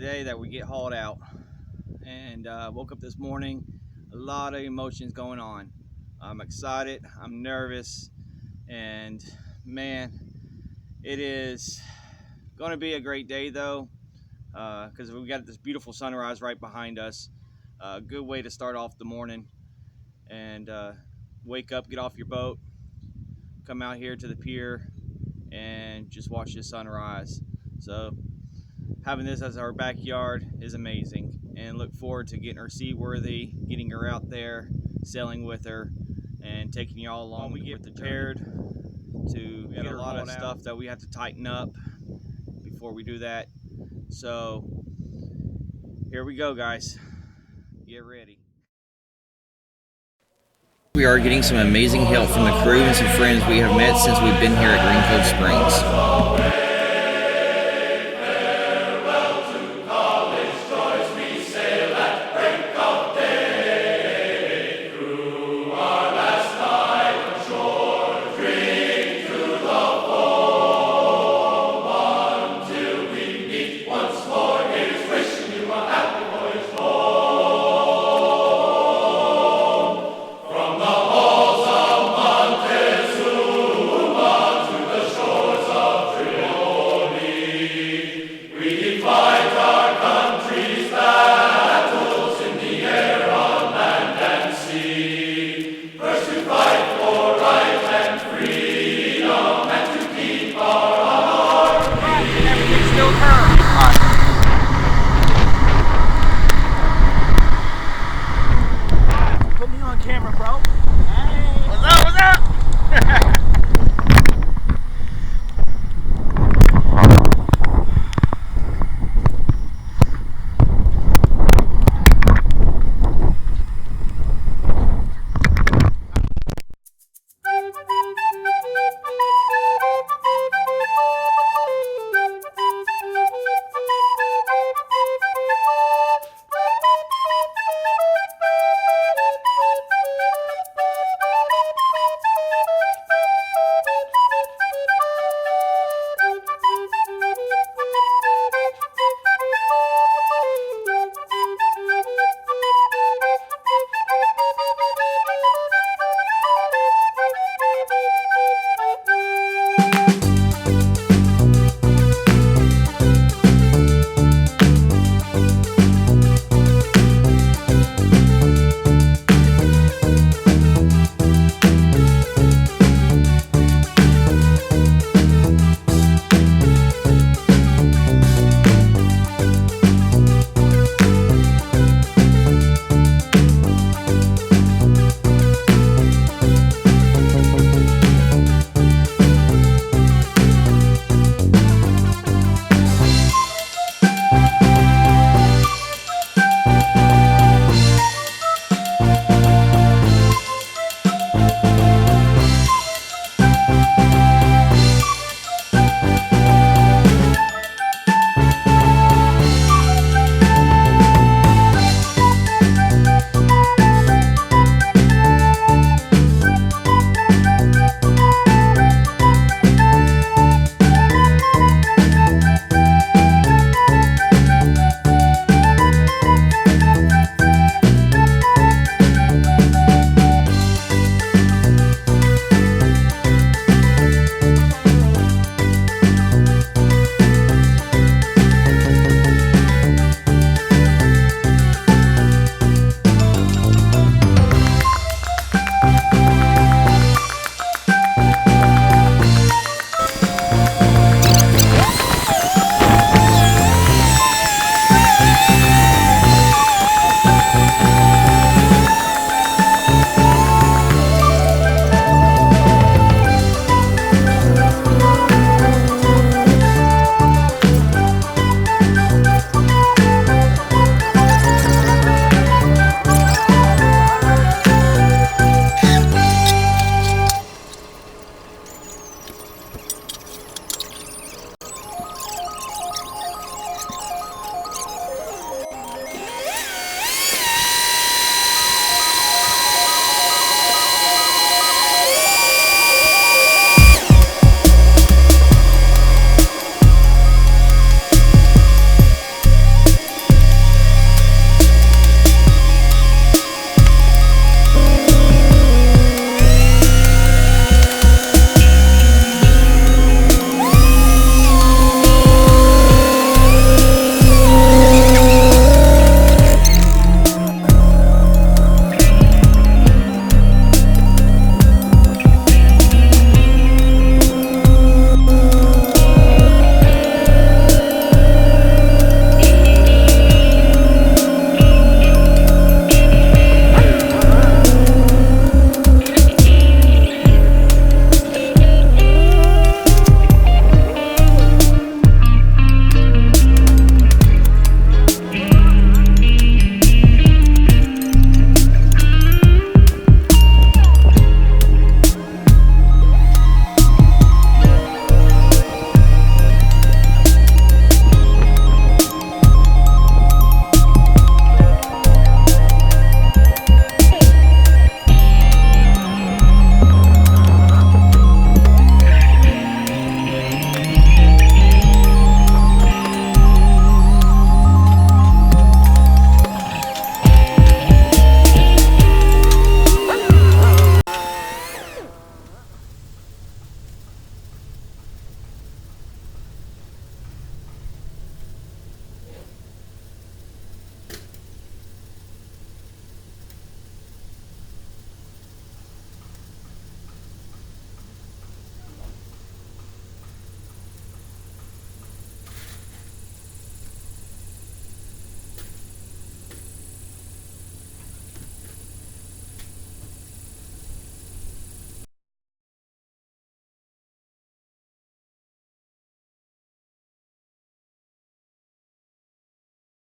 day that we get hauled out, and woke up this morning, a lot of emotions going on. I'm excited, I'm nervous, and man, it is going to be a great day though, because we got this beautiful sunrise right behind us. A good way to start off the morning, and wake up, get off your boat, come out here to the pier and just watch the sunrise. So having this as our backyard is amazing, and look forward to getting her seaworthy, getting her out there, sailing with her, and taking you all along. We get prepared to get a lot of stuff that we have to tighten up before we do that. So here we go, guys. Get ready. We are getting some amazing help from the crew and some friends we have met since we've been here at Green Cove Springs.